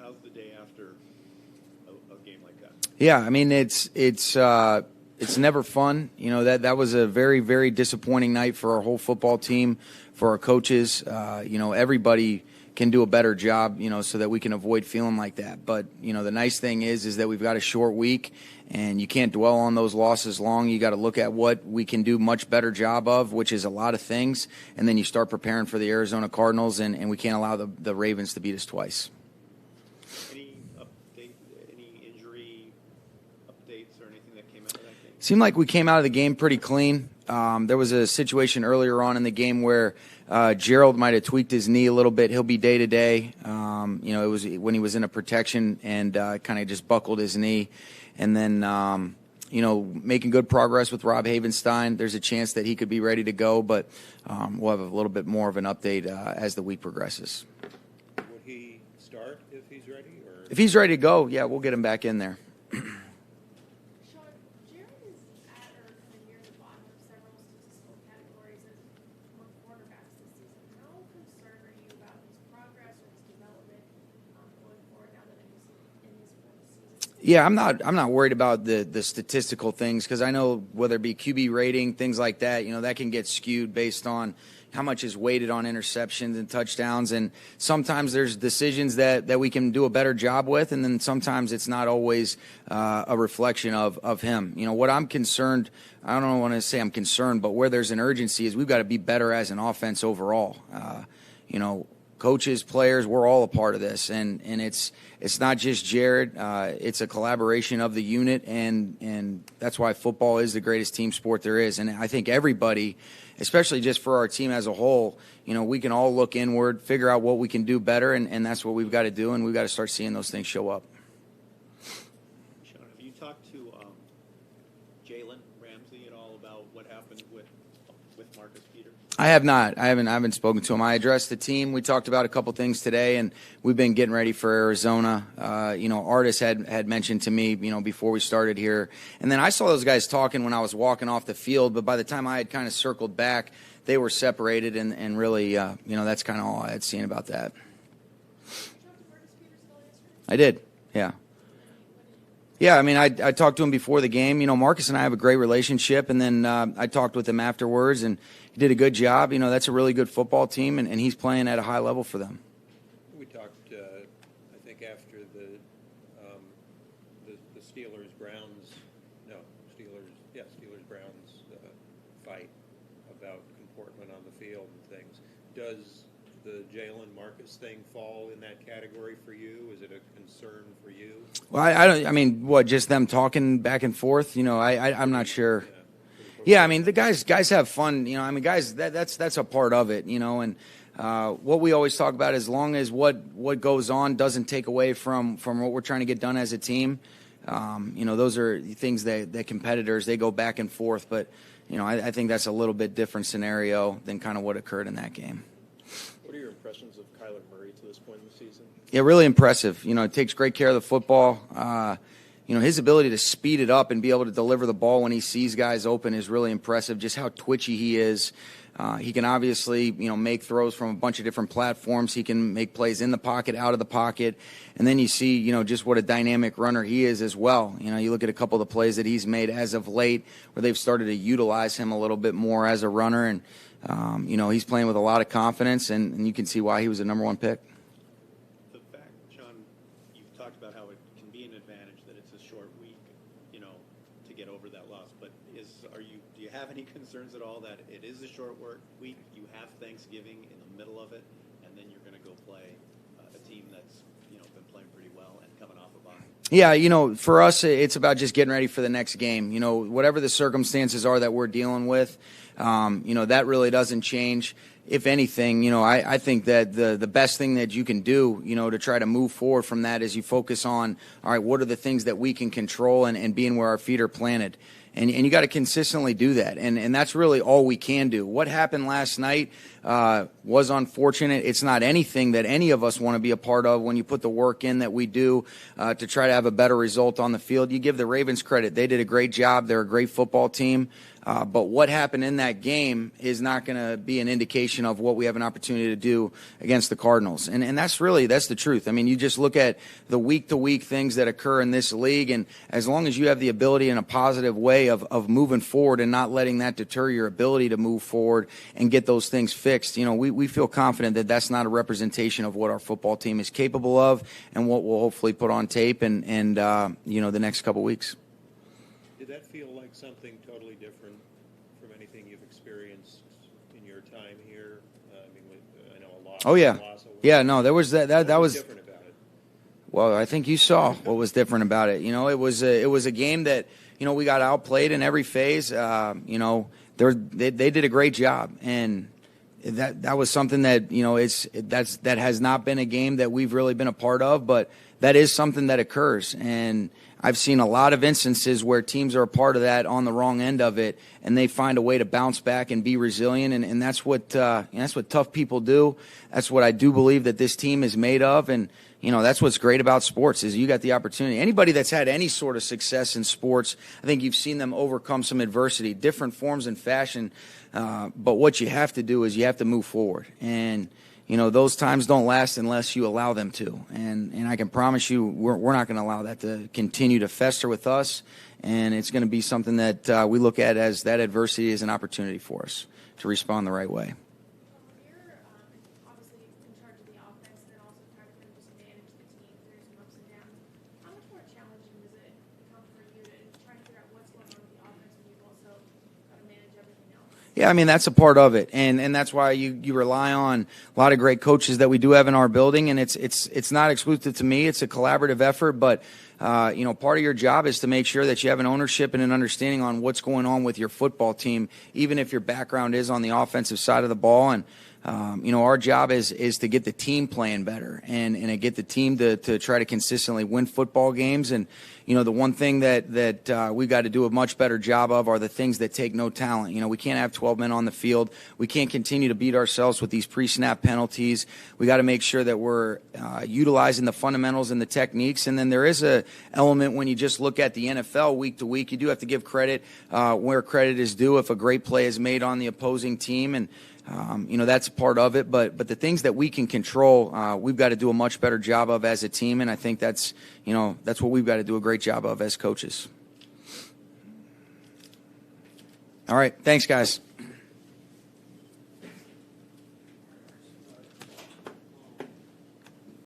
how's the day after a game like that? Yeah, I mean it's never fun. You know, that was a very, very disappointing night for our whole football team, for our coaches. You know, everybody can do a better job, you know, so that we can avoid feeling like that. But, you know, the nice thing is that we've got a short week, and you can't dwell on those losses long. You got to look at what we can do much better job of, which is a lot of things, and then you start preparing for the Arizona Cardinals, and we can't allow the Ravens to beat us twice. Any update, any injury updates or anything that came out of that game? Seemed like we came out of the game pretty clean. There was a situation earlier on in the game where Gerald might have tweaked his knee a little bit. He'll be day to day. You know, it was when he was in a protection and kind of just buckled his knee. And then, you know, making good progress with Rob Havenstein. There's a chance that he could be ready to go, but we'll have a little bit more of an update as the week progresses. Would he start if he's ready? Or? If he's ready to go, yeah, we'll get him back in there. Yeah, I'm not worried about the statistical things, because I know whether it be QB rating, things like that, you know, that can get skewed based on how much is weighted on interceptions and touchdowns. And sometimes there's decisions that we can do a better job with, and then sometimes it's not always a reflection of him. You know, what I'm concerned, I don't want to say I'm concerned, but where there's an urgency is we've got to be better as an offense overall. You know, coaches, players, we're all a part of this, and it's not just Jared. It's a collaboration of the unit, and that's why football is the greatest team sport there is. And I think everybody, especially just for our team as a whole, you know, we can all look inward, figure out what we can do better, and that's what we've got to do, and we've got to start seeing those things show up. Sean, have you talked to Jalen Ramsey at all about what happened with Marcus Peters? I have not. I haven't spoken to him. I addressed the team. We talked about a couple things today, and we've been getting ready for Arizona. You know, Artis had mentioned to me, you know, before we started here. And then I saw those guys talking when I was walking off the field, but by the time I had kind of circled back, they were separated, and really, you know, that's kind of all I had seen about that. I did, yeah. Yeah, I mean, I talked to him before the game. You know, Marcus and I have a great relationship, and then I talked with him afterwards, and he did a good job. You know, that's a really good football team, and he's playing at a high level for them. We talked, I think, after the Steelers-Browns fight about comportment on the field and things. Does the Jalen Marcus thing fall in that category for you? Is it a concern for you? Well, I don't. I mean, what? Just them talking back and forth? You know, I'm not sure. Yeah, I mean, the guys have fun. You know, I mean, guys, that's a part of it. You know, and what we always talk about, as long as what goes on doesn't take away from what we're trying to get done as a team. You know, those are things that competitors, they go back and forth. But you know, I think that's a little bit different scenario than kind of what occurred in that game. What are your impressions of Kyler Murray to this point in the season? Yeah, really impressive. You know, he takes great care of the football. You know, his ability to speed it up and be able to deliver the ball when he sees guys open is really impressive. Just how twitchy he is. He can obviously, you know, make throws from a bunch of different platforms. He can make plays in the pocket, out of the pocket. And then you see, you know, just what a dynamic runner he is as well. You know, you look at a couple of the plays that he's made as of late where they've started to utilize him a little bit more as a runner. And, you know, he's playing with a lot of confidence, and you can see why he was a number one pick. The fact, Sean, you've talked about how it can be an advantage that it's a short week, you know, to get over that loss. But do you have any concerns at all that it is a short work week? You have Thanksgiving in the middle of it, and then you're going to go play a team that's, you know, been playing pretty well and coming off a bye. Yeah, you know, for us, it's about just getting ready for the next game. You know, whatever the circumstances are that we're dealing with, you know, that really doesn't change. If anything, you know, I think that the best thing that you can do, you know, to try to move forward from that is you focus on, all right, what are the things that we can control and being where our feet are planted. And you got to consistently do that. And that's really all we can do. What happened last night was unfortunate. It's not anything that any of us want to be a part of when you put the work in that we do to try to have a better result on the field. You give the Ravens credit. They did a great job. They're a great football team. But what happened in that game is not going to be an indication of what we have an opportunity to do against the Cardinals. And that's the truth. I mean, you just look at the week-to-week things that occur in this league, and as long as you have the ability in a positive way of moving forward and not letting that deter your ability to move forward and get those things fixed, we feel confident that that's not a representation of what our football team is capable of and what we'll hopefully put on tape and the next couple weeks. Did that feel like something totally different from anything you've experienced in your time here? I know a lot. Oh, yeah. Yeah, no, there was that was different about it. Well, I think you saw what was different about it. It was a game that, we got outplayed in every phase. They did a great job, and that was something that, that has not been a game that we've really been a part of, but that is something that occurs. And I've seen a lot of instances where teams are a part of that on the wrong end of it, and they find a way to bounce back and be resilient. And that's what tough people do. That's what I do believe that this team is made of. And that's what's great about sports is you got the opportunity. Anybody that's had any sort of success in sports, I think you've seen them overcome some adversity, different forms and fashion. But what you have to do is you have to move forward. And those times don't last unless you allow them to. And I can promise you we're not going to allow that to continue to fester with us. And it's going to be something that we look at as that adversity is an opportunity for us to respond the right way. You're obviously in charge of the offense and then also trying to just manage the team through some ups and downs. How much more challenging does it become for you to try to figure out what's going on with the offense when you've also got to manage everything else? Yeah, I mean, that's a part of it. And that's why you rely on a lot of great coaches that we do have in our building. And it's not exclusive to me. It's a collaborative effort. But, part of your job is to make sure that you have an ownership and an understanding on what's going on with your football team, even if your background is on the offensive side of the ball. And, our job is to get the team playing better and to get the team to try to consistently win football games. And, the one thing that we've got to do a much better job of are the things that take no talent. We can't have 12 men on the field. We can't continue to beat ourselves with these pre-snap penalties. We got to make sure that we're utilizing the fundamentals and the techniques. And then there is a element when you just look at the NFL week to week, you do have to give credit where credit is due if a great play is made on the opposing team. And that's a part of it, but the things that we can control, we've got to do a much better job of as a team, and I think that's what we've got to do a great job of as coaches. All right, thanks, guys.